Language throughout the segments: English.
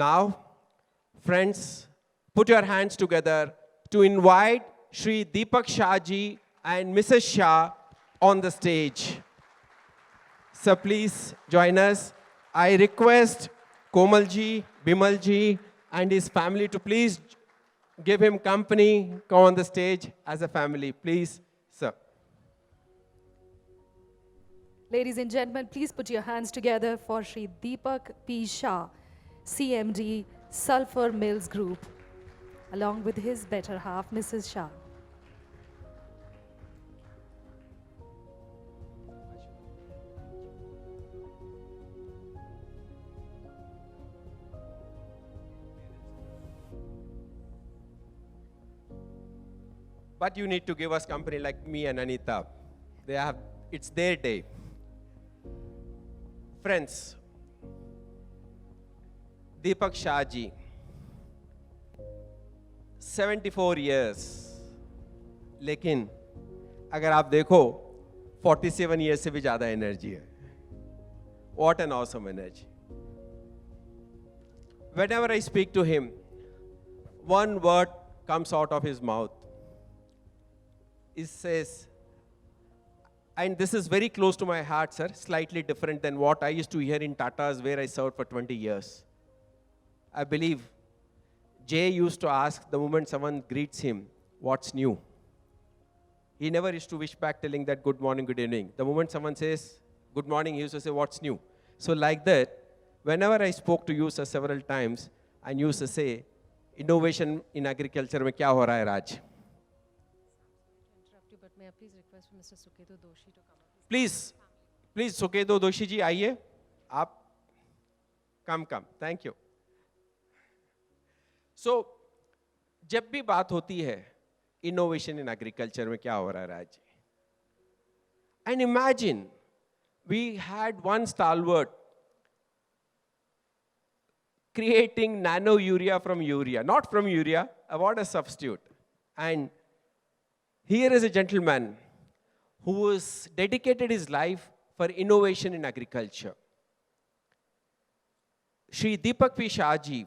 Now, friends, put your hands together to invite Shri Deepak Shah ji and Mrs. Shah on the stage. So please join us. I request Komal ji, Bimal ji, and his family to please give him company, come on the stage as a family. Please, sir. Ladies and gentlemen, please put your hands together for Shri Deepak P. Shah, CMD, Sulphur Mills Group, along with his better half, Mrs. Shah. But you need to give us company like me and Anita. It's their day. Friends, Deepak Shah ji, 74 years. लेकिन अगर आप देखो 47 years से भी ज़्यादा energy है. What an awesome energy. Whenever I speak to him, one word comes out of his mouth. It says, and this is very close to my heart, sir, slightly different than what I used to hear in Tata's where I served for 20 years. I believe Jay used to ask the moment someone greets him, what's new? He never used to wish back telling that good morning, good evening. The moment someone says good morning, he used to say, what's new? So like that, whenever I spoke to you, sir, several times, I used to say, innovation in agriculture में क्या हो रहा है राज? But may I please request for Mr. Suketu Doshi to come up? Please, Suketu Doshi ji, आइए. आप come. Thank you. So, जब भी बात होती है innovation in agriculture में क्या हो रहा है राज? And imagine we had one stalwart creating nano urea from urea, not from urea, what a substitute. And here is a gentleman who has dedicated his life for innovation in agriculture. Shri Deepak P. Shah ji,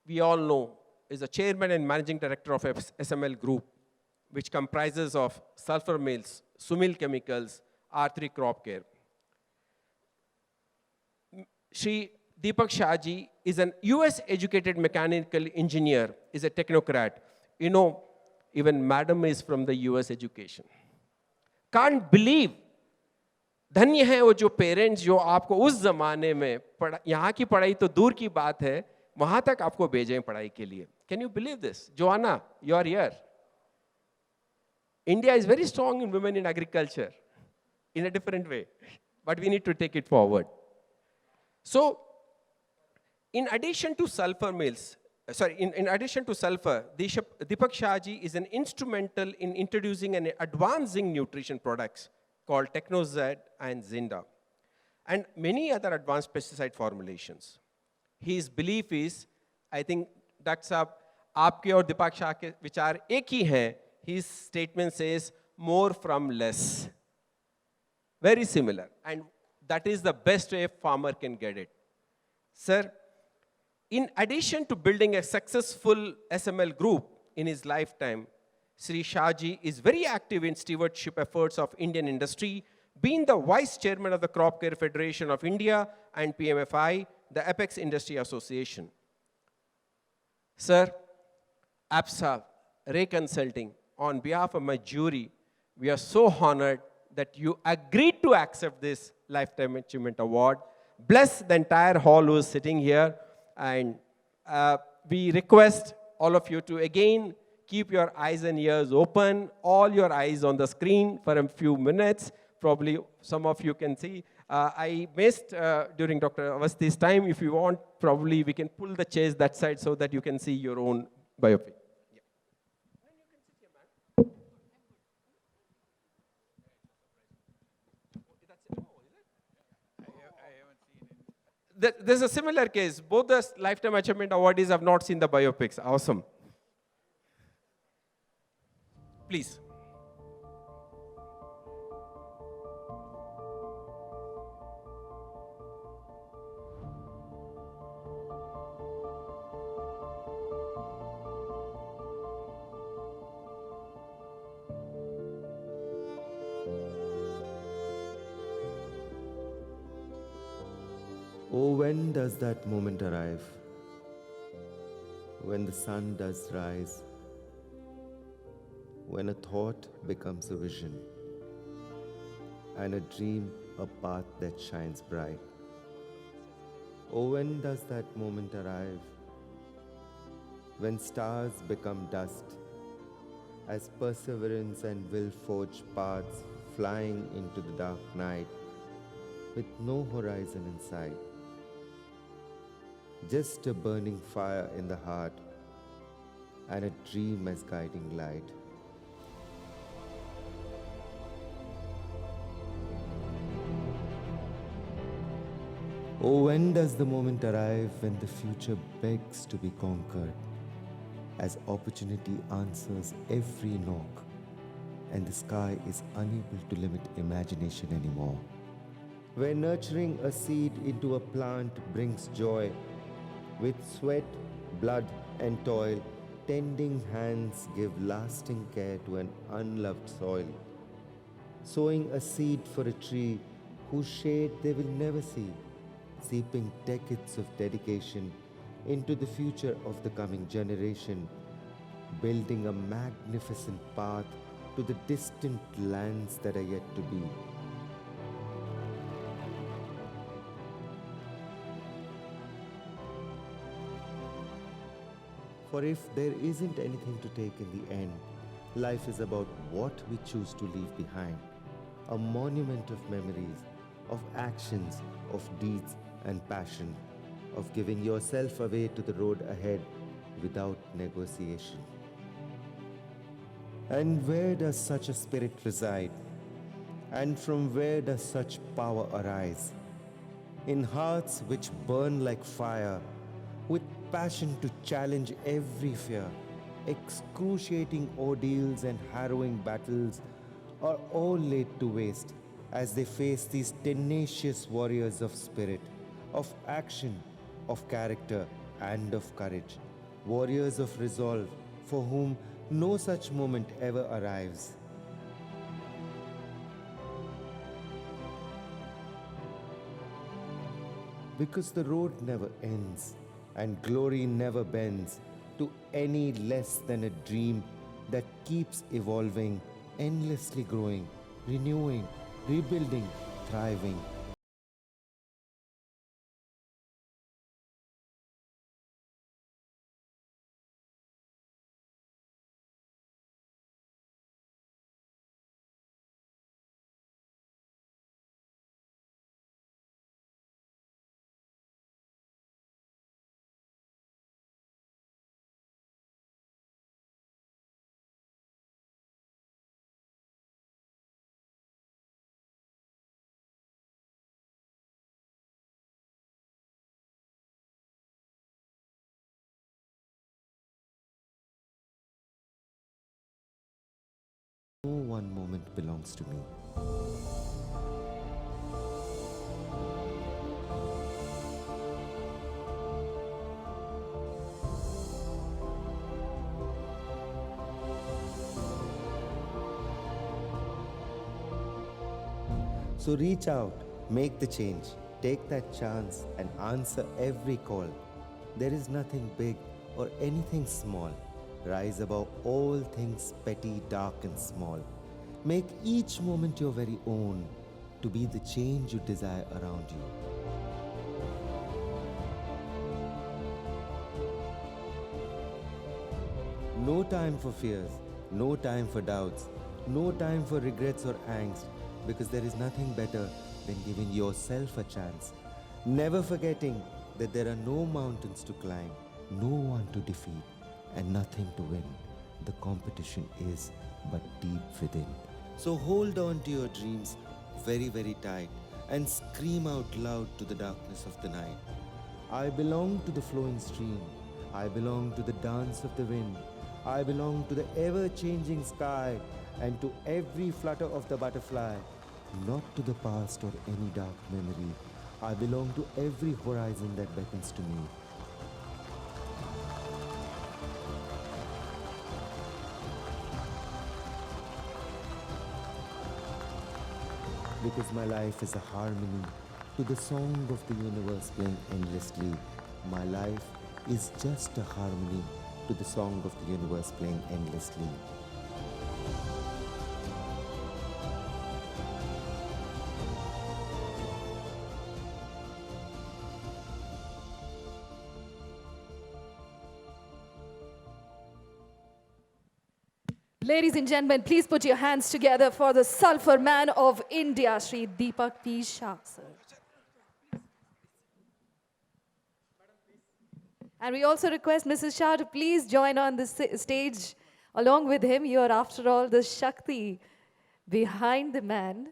we all know, is the chairman and managing director of SML Group, which comprises of Sulphur Mills, Sumil Chemicals, R3 Crop Care. Shri Deepak Shah ji is an US educated mechanical engineer, is a technocrat. You know, even madam is from the US education. Can't believe, धन्य है वो जो parents जो आपको उस जमाने में यहाँ की पढ़ाई तो दूर की बात है वहां तक आपको भेजें पढ़ाई के लिए. Can you believe this? Joanna, you are here. India is very strong in women in agriculture in a different way, but we need to take it forward. So, in addition to sulfur mills, in addition to sulfur, Deepak Shah ji is an instrumental in introducing and advancing nutrition products called Technozed and Zinda, and many other advanced pesticide formulations. His belief is, I think that's आपके और दीपक शाह के विचार एक ही हैं. His statement says, more from less. Very similar, and that is the best way a farmer can get it. Sir, in addition to building a successful SML group in his lifetime, Sri Shah ji is very active in stewardship efforts of Indian industry, being the vice chairman of the Crop Care Federation of India and PMFI, the Apex Industry Association. Sir, APSA, Ray Consulting, on behalf of my jury, we are so honored that you agreed to accept this Lifetime Achievement Award. Bless the entire hall who is sitting here, and we request all of you to again keep your eyes and ears open, all your eyes on the screen for a few minutes. Probably some of you can see. I missed during Dr. Awasthi's time. If you want, probably we can pull the chairs that side so that you can see your own biopic. There's a similar case. Both the Lifetime Achievement Awardees have not seen the biopics. Awesome. Please. Oh, when does that moment arrive? When the sun does rise, when a thought becomes a vision, and a dream a path that shines bright. Oh, when does that moment arrive? When stars become dust, as perseverance and will forge paths flying into the dark night with no horizon in sight. Just a burning fire in the heart and a dream as guiding light. Oh, when does the moment arrive when the future begs to be conquered, as opportunity answers every knock, and the sky is unable to limit imagination anymore? Where nurturing a seed into a plant brings joy, with sweat, blood, and toil, tending hands give lasting care to an unloved soil. Sowing a seed for a tree whose shade they will never see, seeping decades of dedication into the future of the coming generation, building a magnificent path to the distant lands that are yet to be. For if there isn't anything to take in the end, life is about what we choose to leave behind. A monument of memories, of actions, of deeds and passion, of giving yourself away to the road ahead without negotiation. And where does such a spirit reside? And from where does such power arise? In hearts which burn like fire, with passion to challenge every fear, excruciating ordeals and harrowing battles are all laid to waste as they face these tenacious warriors of spirit, of action, of character, and of courage, warriors of resolve for whom no such moment ever arrives. Because the road never ends and glory never bends to any less than a dream that keeps evolving, endlessly growing, renewing, rebuilding, thriving. No one moment belongs to me. So reach out, make the change, take that chance, and answer every call. There is nothing big or anything small. Rise above all things petty, dark, and small. Make each moment your very own to be the change you desire around you. No time for fears, no time for doubts, no time for regrets or angst, because there is nothing better than giving yourself a chance. Never forgetting that there are no mountains to climb, no one to defeat, and nothing to win. The competition is but deep within. So hold on to your dreams very, very tight and scream out loud to the darkness of the night. I belong to the flowing stream. I belong to the dance of the wind. I belong to the ever-changing sky and to every flutter of the butterfly. Not to the past or any dark memory. I belong to every horizon that beckons to me. Because my life is a harmony to the song of the universe playing endlessly. My life is just a harmony to the song of the universe playing endlessly. Ladies and gentlemen, please put your hands together for the Sulphur Man of India, Shri Deepak P. Shah, sir. And we also request Mrs. Shah to please join on the stage along with him. You are, after all, the Shakti behind the man.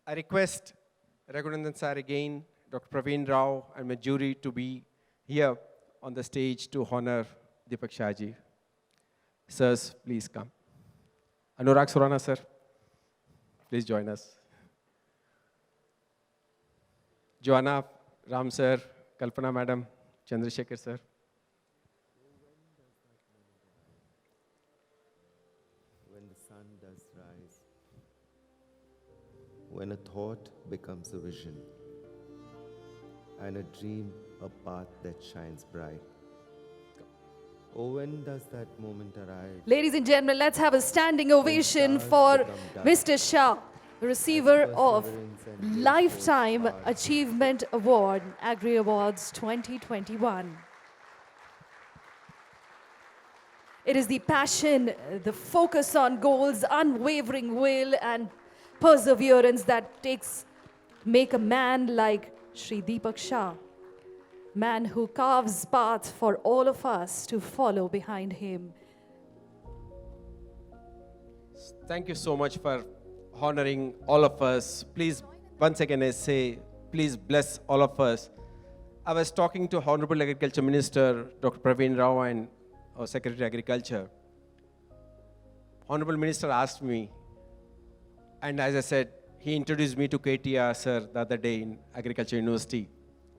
I request Raghunandan sir again, Dr. Praveen Rao and my jury to be here on the stage to honor Deepak Shahji. Sirs, please come. Anurag Surana sir, please join us. Joanna, Ram sir, Kalpana madam, Chandrasekhar sir. When the sun does rise, when a thought becomes a vision, and a dream a path that shines bright. Oh, when does that moment arrive? Ladies and gentlemen, let's have a standing ovation for Mr. Shah, receiver of Lifetime Achievement Award, Agri Awards 2021. It is the passion, the focus on goals, unwavering will and perseverance that make a man like Shri Deepak Shah, man who carves path for all of us to follow behind him. Thank you so much for honoring all of us. Please, once again I say, please bless all of us. I was talking to Honorable Agriculture Minister, Dr. Praveen Rao and our Secretary Agriculture. Honorable Minister asked me, and as I said, he introduced me to KTR sir the other day in Agriculture University.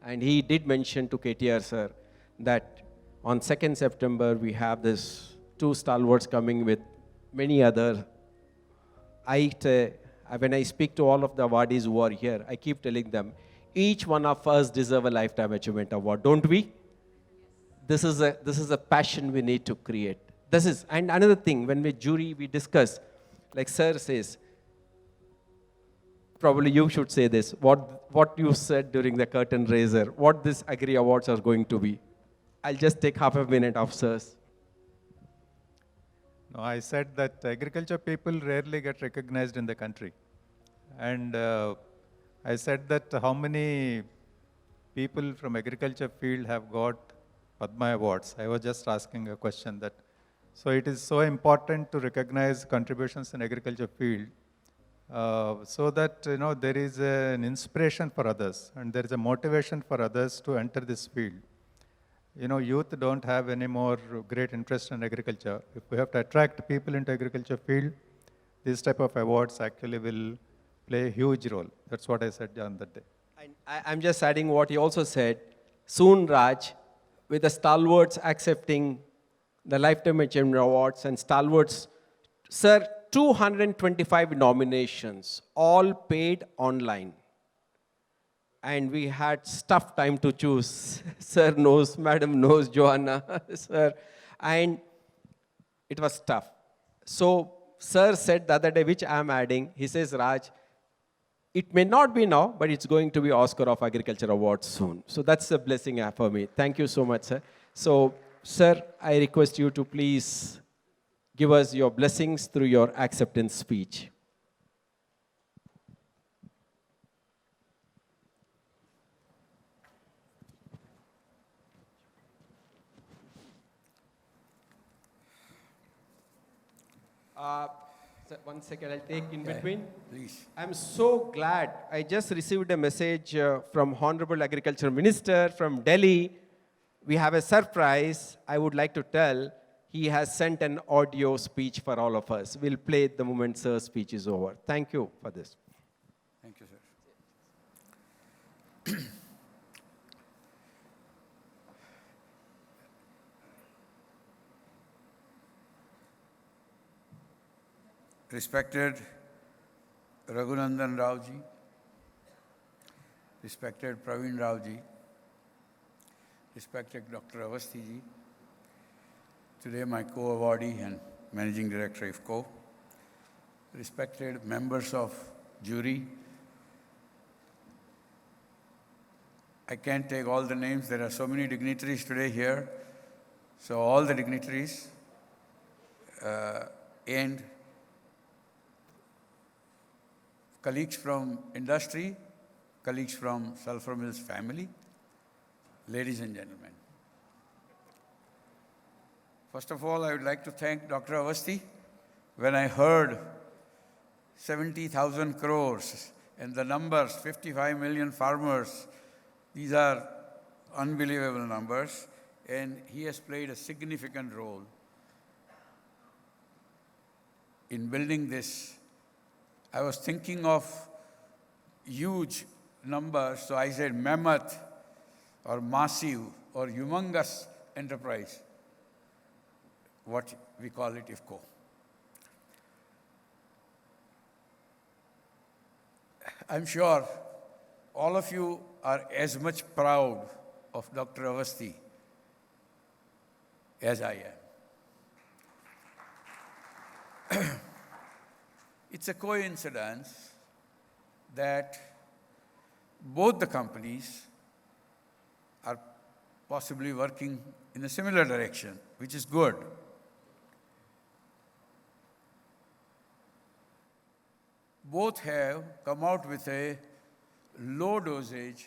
And he did mention to KTR sir that on 2nd September we have this 2 stalwarts coming with many other. When I speak to all of the awardees who are here, I keep telling them, each one of us deserve a Lifetime Achievement Award, don't we? This is a passion we need to create. And another thing, when we jury, we discuss, like sir says, probably you should say this, what you said during the curtain raiser, what these Agri Awards are going to be. I'll just take half a minute of sirs. No, I said that agriculture people rarely get recognized in the country. And I said that how many people from agriculture field have got Padma Awards. I was just asking a question that, so it is so important to recognize contributions in agriculture field so that there is an inspiration for others and there is a motivation for others to enter this field. Youth don't have any more great interest in agriculture. If we have to attract people into agriculture field, this type of awards actually will play a huge role. That's what I said on that day. And I'm just adding what he also said. Soon, Raj, with the stalwarts accepting the Lifetime Achievement Awards and stalwarts, sir, 225 nominations, all paid online. And we had tough time to choose. Sir knows, madam knows, Joanna, sir. And it was tough. So, sir said the other day, which I'm adding, he says, Raj, it may not be now, but it's going to be Oscar of Agriculture Awards soon. So that's a blessing for me. Thank you so much, sir. So, sir, I request you to please give us your blessings through your acceptance speech. One second, I'll take in between. Please. I'm so glad. I just received a message from Honorable Agriculture Minister from Delhi. We have a surprise. I would like to tell. He has sent an audio speech for all of us. We'll play it the moment sir's speech is over. Thank you for this. Thank you, sir. respected Raghunandan Rao ji, respected Praveen Rao ji, respected Dr. Avasthi ji, today my co-awardee and Managing Director IFCO, respected members of jury. I can't take all the names, there are so many dignitaries today here. So all the dignitaries and colleagues from industry, colleagues from Sulphur Mills family, ladies and gentlemen. First of all, I would like to thank Dr. Avasthi. When I heard 70,000 crores and the numbers, 55 million farmers, these are unbelievable numbers, and he has played a significant role in building this. I was thinking of huge numbers, so I said mammoth or massive or humongous enterprise, what we call it IFCO. I'm sure all of you are as much proud of Dr. Avasthi as I am. It's a coincidence that both the companies are possibly working in a similar direction, which is good. Both have come out with a low dosage,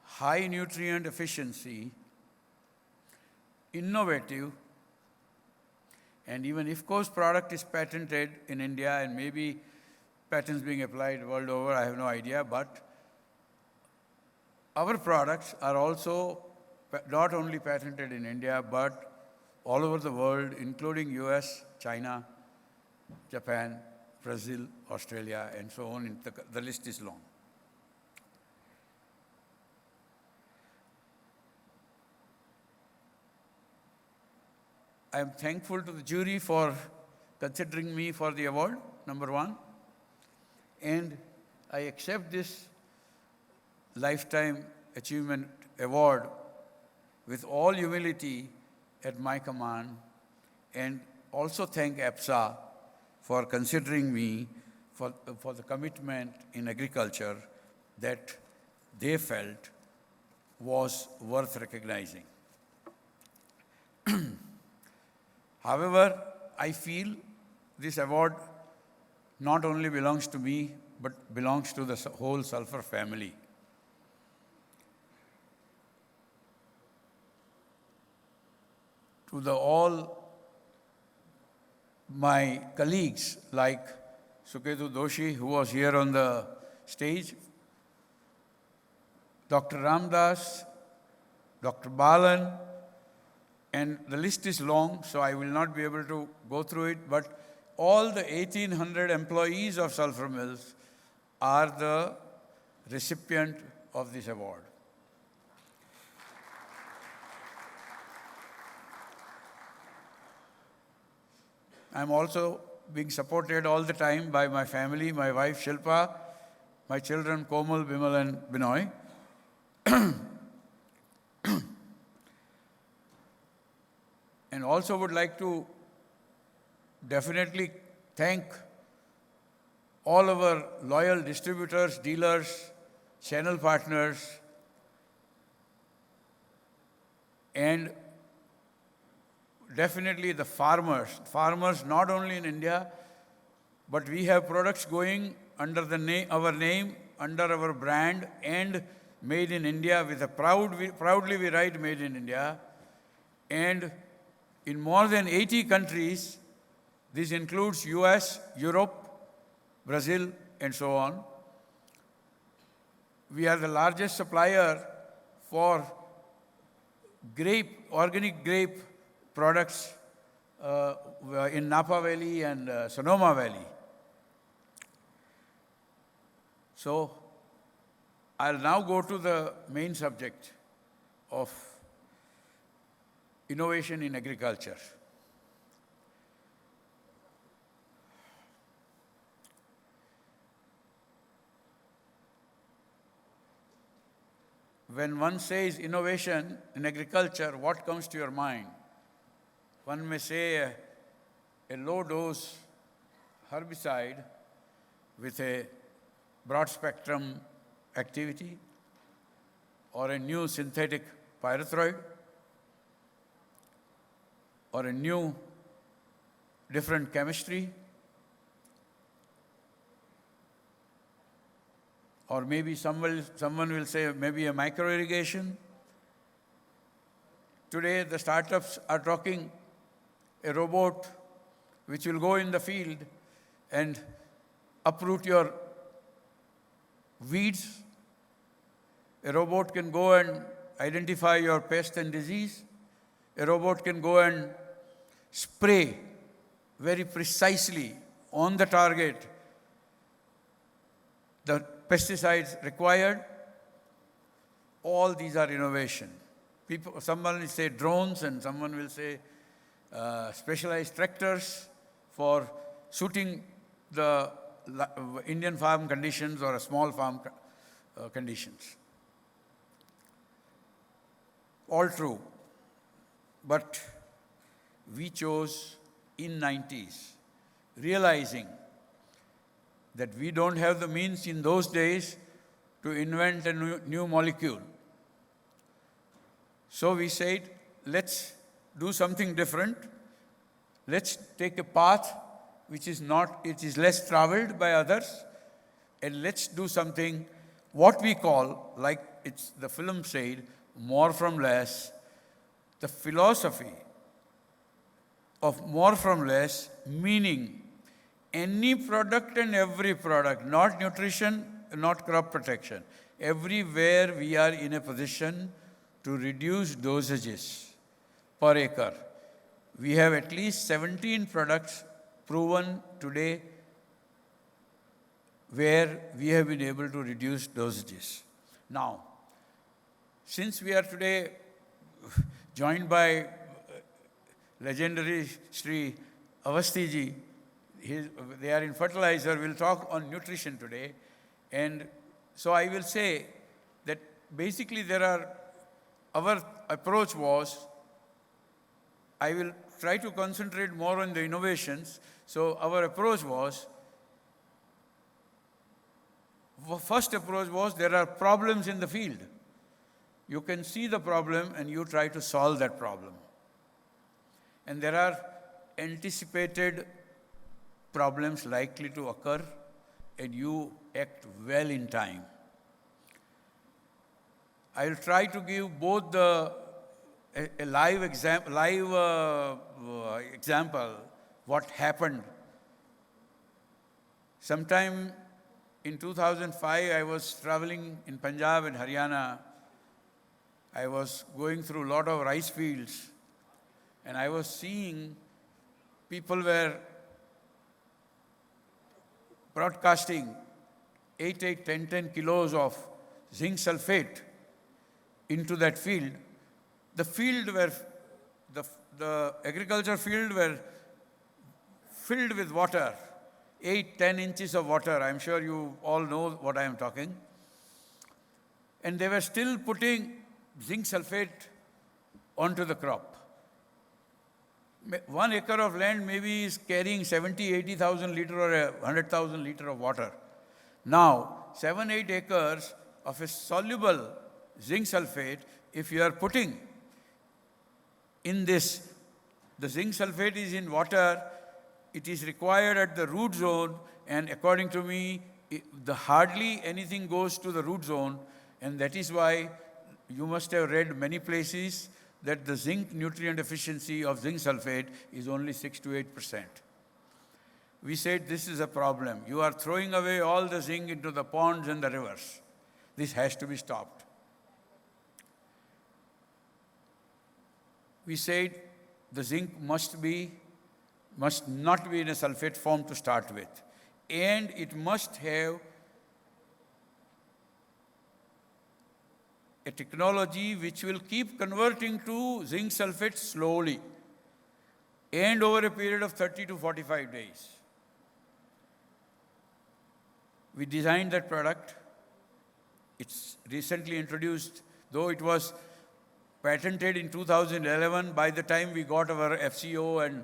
high nutrient efficiency, innovative, and even IFCO's product is patented in India and maybe patents being applied world over, I have no idea, but our products are also not only patented in India, but all over the world, including US, China, Japan, Brazil, Australia, and so on. The list is long. I am thankful to the jury for considering me for the award, number one. And I accept this Lifetime Achievement Award with all humility at my command, and also thank APSA for considering me for the commitment in agriculture that they felt was worth recognizing. However, I feel this award not only belongs to me, but belongs to the whole Sulphur family. To all my colleagues like Suketu Doshi, who was here on the stage, Dr. Ramdas, Dr. Balan, and the list is long, so I will not be able to go through it, but all the 1,800 employees of Sulphur Mills are the recipient of this award. I'm also being supported all the time by my family, my wife Shilpa, my children Komal, Bimal, and Binoy. And also would like to definitely thank all our loyal distributors, dealers, channel partners, and definitely the farmers. Farmers not only in India, but we have products going under our name, under our brand, and made in India with a proudly we write made in India. And in more than 80 countries, this includes US, Europe, Brazil, and so on. We are the largest supplier for organic grape products in Napa Valley and Sonoma Valley. So I'll now go to the main subject of innovation in agriculture. when one says innovation in agriculture, what comes to your mind? One may say a low-dose herbicide with a broad-spectrum activity, or a new synthetic pyrethroid, or a new different chemistry, or maybe someone will say maybe a micro-irrigation. Today, the startups are talking a robot which will go in the field and uproot your weeds. A robot can go and identify your pest and disease. A robot can go and spray very precisely on the target the pesticides required. All these are innovation. Someone will say drones, and someone will say specialized tractors for suiting the Indian farm conditions or a small farm conditions. All true. But we chose in 90s, realizing that we don't have the means in those days to invent a new molecule. So we said, let's do something different. Let's take a path which is less traveled by others, and let's do something what we call, like the film said, more from less. The philosophy of more from less, meaning any product and every product, not nutrition, not crop protection. Everywhere we are in a position to reduce dosages per acre. We have at least 17 products proven today where we have been able to reduce dosages. Now, since we are today joined by legendary Sri Avasthi ji, they are in fertilizer, we'll talk on nutrition today. And so I will say that basically our approach was, I will try to concentrate more on the innovations. So our approach was, first approach was, there are problems in the field. You can see the problem and you try to solve that problem. And there are anticipated problems likely to occur, and you act well in time. I will try to give both a live example, what happened. Sometime in 2005, I was traveling in Punjab and Haryana. I was going through a lot of rice fields, and I was seeing people were broadcasting 10 kilos of zinc sulfate into that field. The agriculture field were filled with water, 10 inches of water. I'm sure you all know what I am talking. And they were still putting zinc sulfate onto the crop. 1 acre of land maybe is carrying 70, 80,000 liters or 100,000 liters of water. Now, 7, 8 acres of a soluble zinc sulfate, if you are putting in this, the zinc sulfate is in water, it is required at the root zone, and according to me, hardly anything goes to the root zone, and that is why you must have read many places that the zinc nutrient efficiency of zinc sulfate is only 6 to 8%. We said this is a problem. You are throwing away all the zinc into the ponds and the rivers. This has to be stopped. We said the zinc must not be in a sulfate form to start with. And it must have a technology which will keep converting to zinc sulfate slowly and over a period of 30 to 45 days. We designed that product. It's recently introduced Though it was patented in 2011, by the time we got our FCO and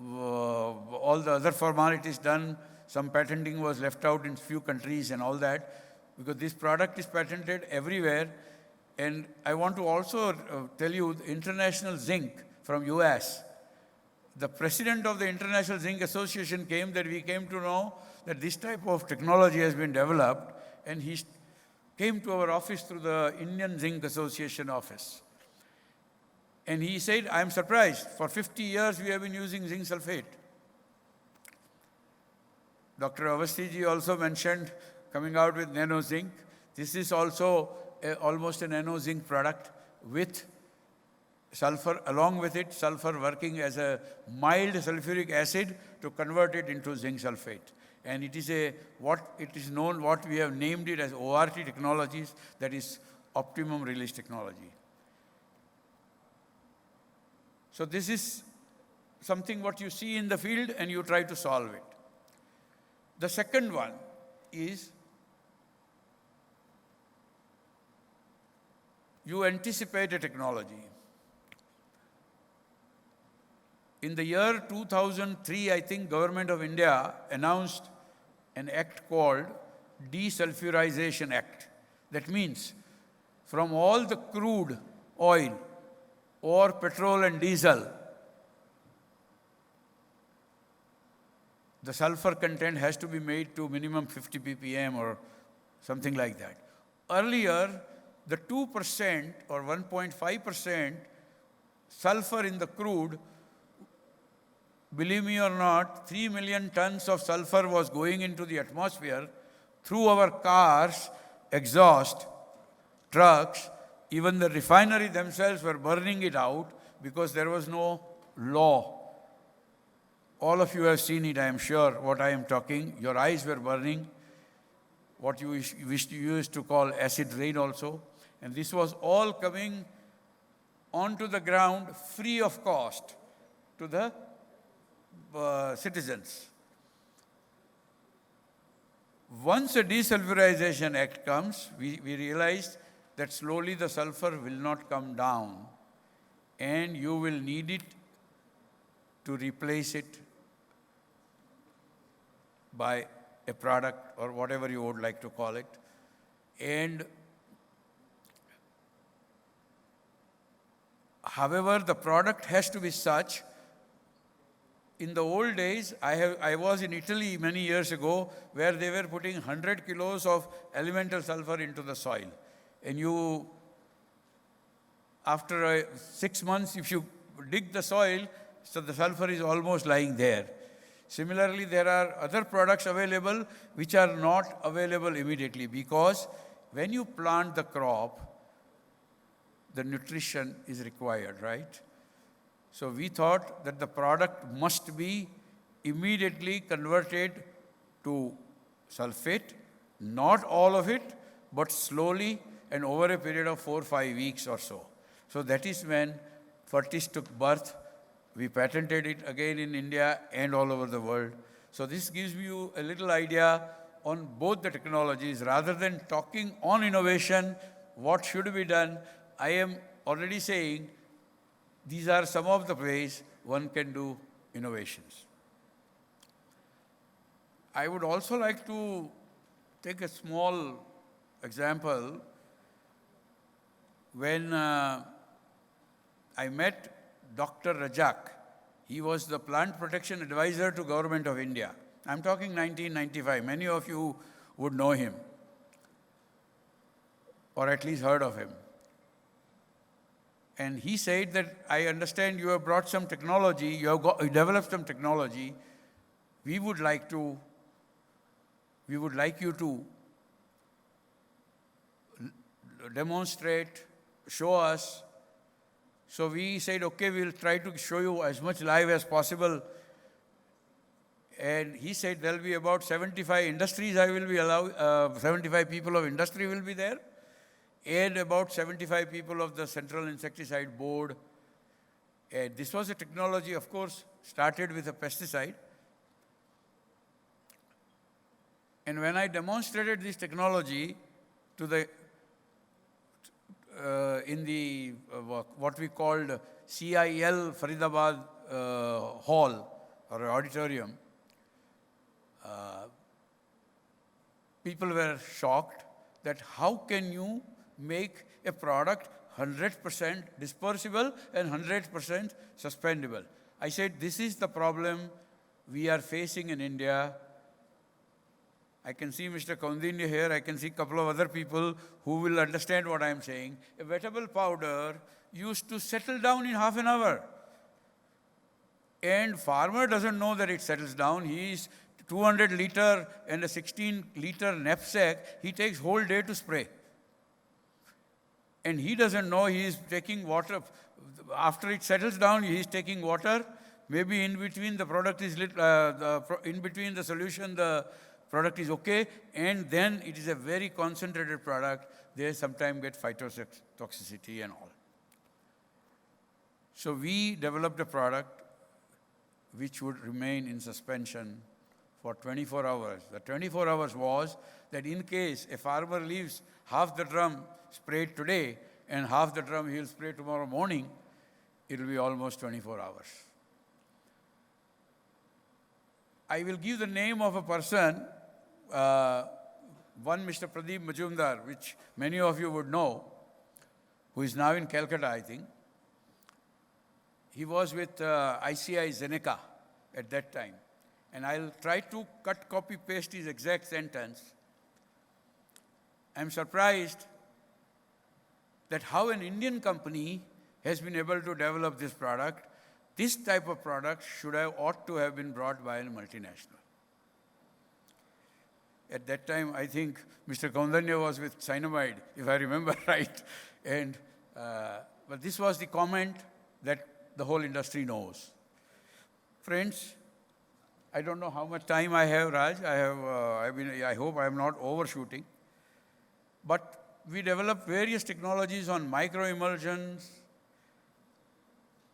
all the other formalities done, some patenting was left out in few countries and all that, because this product is patented everywhere. And I want to also tell you, the International Zinc from US, the president of the International Zinc Association we came to know that this type of technology has been developed, and he came to our office through the Indian Zinc Association office. And he said, I'm surprised, for 50 years we have been using zinc sulfate. Dr. Avasthi also mentioned coming out with nano zinc. This is also almost a nano zinc product with sulfur, along with it, sulfur working as a mild sulfuric acid to convert it into zinc sulfate. And it is what we have named it as ORT technologies, that is optimum release technology. So this is something what you see in the field and you try to solve it. The second one is you anticipate a technology. In the year 2003, I think Government of India announced an act called Desulfurization Act. That means from all the crude oil or petrol and diesel, the sulfur content has to be made to minimum 50 ppm or something like that. Earlier, the 2% or 1.5% sulfur in the crude, believe me or not, 3 million tons of sulfur was going into the atmosphere through our cars, exhaust, trucks. Even the refinery themselves were burning it out because there was no law. All of you have seen it, I am sure, what I am talking. Your eyes were burning, what you used to call acid rain also. And this was all coming onto the ground free of cost to the citizens. Once a Desulfurization Act comes, we realized that slowly the sulfur will not come down and you will need it to replace it by a product or whatever you would like to call it. And however, the product has to be such. In the old days, I was in Italy many years ago where they were putting 100 kilos of elemental sulfur into the soil. And after 6 months, if you dig the soil, so the sulfur is almost lying there. Similarly, there are other products available which are not available immediately, because when you plant the crop, the nutrition is required, right? So we thought that the product must be immediately converted to sulfate, not all of it, but slowly and over a period of 4 or 5 weeks or so. So that is when Fertis took birth. We patented it again in India and all over the world. So this gives you a little idea on both the technologies. Rather than talking on innovation, what should be done, I am already saying these are some of the ways one can do innovations. I would also like to take a small example. When I met Dr. Rajak, he was the plant protection advisor to Government of India. I'm talking 1995. Many of you would know him, or at least heard of him. And he said that, I understand you have brought some technology, you have developed some technology. We would like you to demonstrate, show us. So we said, okay, we'll try to show you as much live as possible. And he said there'll be about 75 industries 75 people of industry will be there, and about 75 people of the Central Insecticide Board. And this was a technology, of course, started with a pesticide. And when I demonstrated this technology to in the what we called CIL Faridabad hall or auditorium, people were shocked that how can you make a product 100% dispersible and 100% suspendable. I said, this is the problem we are facing in India. I can see Mr. Kaundinya here, I can see a couple of other people who will understand what I am saying. A wettable powder used to settle down in half an hour. And farmer doesn't know that it settles down. He is 200 liter and a 16 liter knapsack, he takes whole day to spray. And he doesn't know he is taking water. After it settles down, he is taking water. Maybe in between the product is in between the solution, the product is okay, and then it is a very concentrated product. They sometimes get phytotoxicity and all. So we developed a product which would remain in suspension for 24 hours. The 24 hours was that in case a farmer leaves half the drum sprayed today and half the drum he'll spray tomorrow morning, it will be almost 24 hours. I will give the name of a person, one Mr. Pradeep Majumdar, which many of you would know, who is now in Calcutta, I think. He was with ICI Zeneca at that time. And I'll try to cut, copy, paste his exact sentence. I'm surprised that how an Indian company has been able to develop this product. This type of product ought to have been brought by a multinational. At that time, I think Mr. Kaundinya was with Cyanamide, if I remember right. And, but this was the comment that the whole industry knows. Friends, I don't know how much time I have, Raj. I hope I am not overshooting. But we developed various technologies on microemulsions,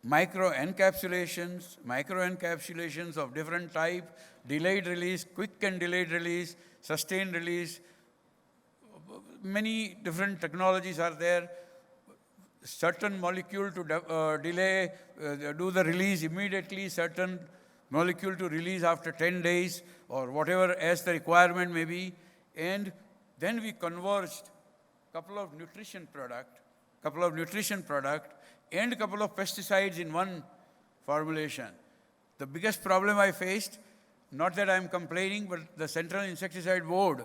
micro-encapsulations of different type, delayed release, quick and delayed release, sustained release. Many different technologies are there. Certain molecule to delay, do the release immediately, certain molecule to release after 10 days or whatever as the requirement may be. And then we converged couple of nutrition product and a couple of pesticides in one formulation. The biggest problem I faced, not that I'm complaining, but the Central Insecticide Board,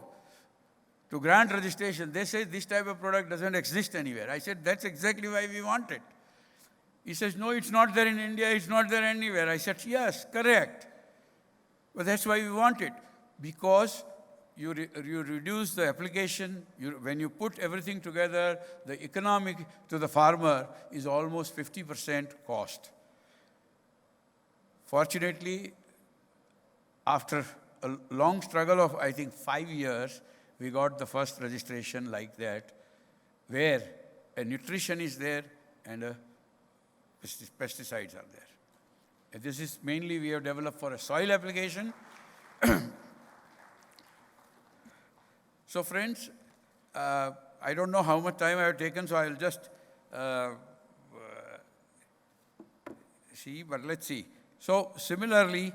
to grant registration, they say this type of product doesn't exist anywhere. I said, that's exactly why we want it. He says, no, it's not there in India, it's not there anywhere. I said, yes, correct. But that's why we want it. Because you reduce the application, when you put everything together, the economic to the farmer is almost 50% cost. Fortunately, after a long struggle of, I think, 5 years, we got the first registration like that, where a nutrition is there and pesticides are there. And this is mainly we have developed for a soil application. So friends, I don't know how much time I have taken, so I'll just see, but let's see. So similarly,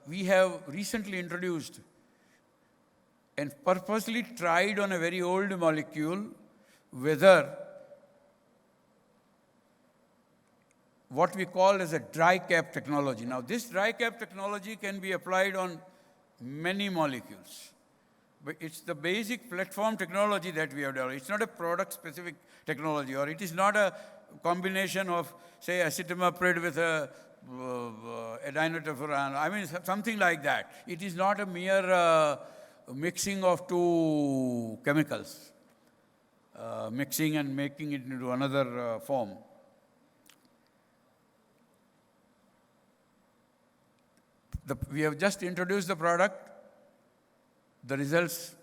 we have recently introduced and purposely tried on a very old molecule whether what we call as a dry cap technology. Now this dry cap technology can be applied on many molecules. But it's the basic platform technology that we have developed. It's not a product-specific technology, or it is not a combination of, say, acetamiprid with a adinotefuran. I mean, something like that. It is not a mere mixing of two chemicals, mixing and making it into another form. We have just introduced the product. The results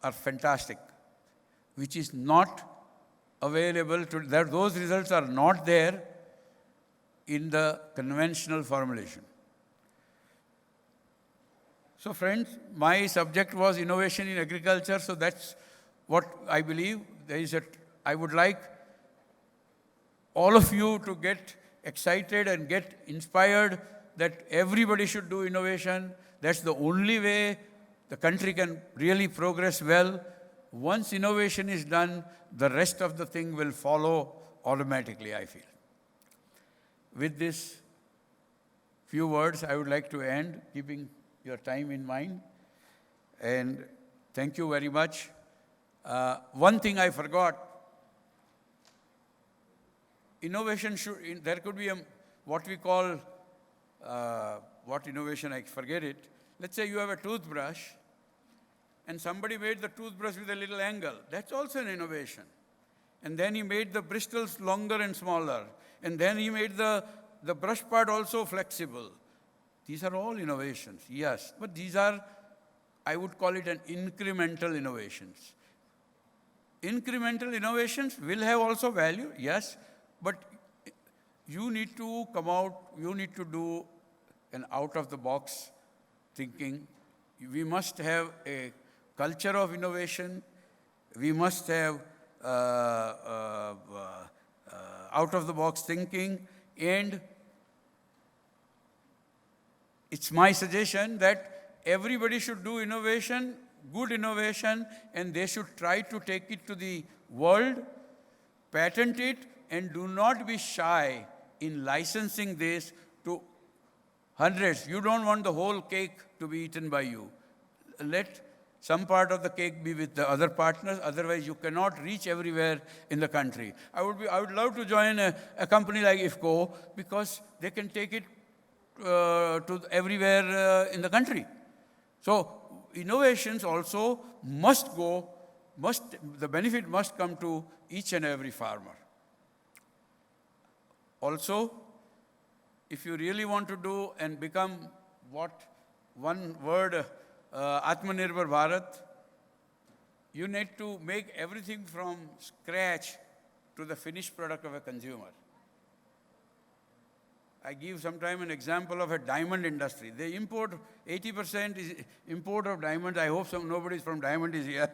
are fantastic, which is not available to, those results are not there in the conventional formulation. So friends, my subject was innovation in agriculture, so that's what I believe. There is a I would like all of you to get excited and get inspired that everybody should do innovation. That's the only way the country can really progress well. Once innovation is done, the rest of the thing will follow automatically, I feel. With this few words, I would like to end, keeping your time in mind. And thank you very much. One thing I forgot, innovation should, there could be what we call, what innovation, I forget it. Let's say you have a toothbrush, and somebody made the toothbrush with a little angle. That's also an innovation. And then he made the bristles longer and smaller. And then he made the brush part also flexible. These are all innovations, yes. But these are, I would call it an incremental innovations. Incremental innovations will have also value, yes. But you need to come out, you need to do an out-of-the-box thinking. We must have a culture of innovation. We must have out-of-the-box thinking. And it's my suggestion that everybody should do innovation, good innovation, and they should try to take it to the world, patent it, and do not be shy in licensing this to hundreds. You don't want the whole cake to be eaten by you. Let some part of the cake be with the other partners, otherwise you cannot reach everywhere in the country. I would love to join a company like IFCO because they can take it to everywhere in the country. So innovations also the benefit must come to each and every farmer. Also, if you really want to do and become what one word, Atmanirbhar Bharat, you need to make everything from scratch to the finished product of a consumer. I give sometime an example of a diamond industry. They import, 80% is import of diamonds. I hope nobody from diamond is here.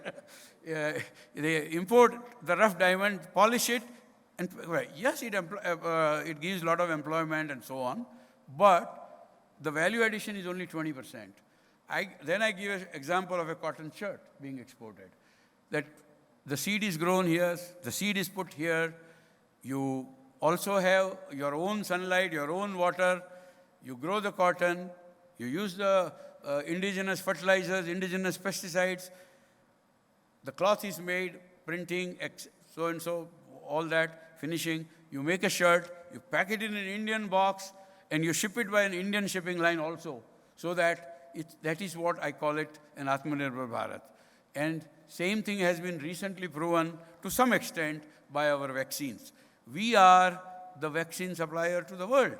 They import the rough diamond, polish it, and yes, it gives a lot of employment and so on, but the value addition is only 20%. Then I give an example of a cotton shirt being exported. That the seed is grown here, the seed is put here, you also have your own sunlight, your own water, you grow the cotton, you use the indigenous fertilizers, indigenous pesticides, the cloth is made, printing, so-and-so, all that, finishing, you make a shirt, you pack it in an Indian box, and you ship it by an Indian shipping line also, so that that is what I call it an Atmanirbhar Bharat. And same thing has been recently proven to some extent by our vaccines. We are the vaccine supplier to the world.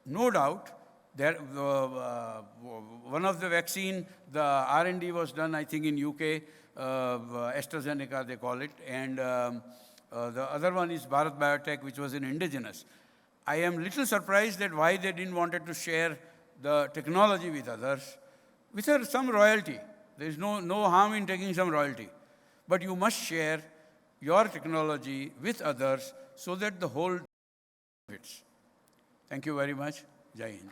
No doubt, one of the vaccine, the R&D was done, I think, in UK, AstraZeneca, they call it, and the other one is Bharat Biotech, which was an indigenous. I am little surprised that why they didn't want to share the technology with others, with some royalty. There is no harm in taking some royalty. But you must share your technology with others so that the whole benefits. Thank you very much. Jai Hind.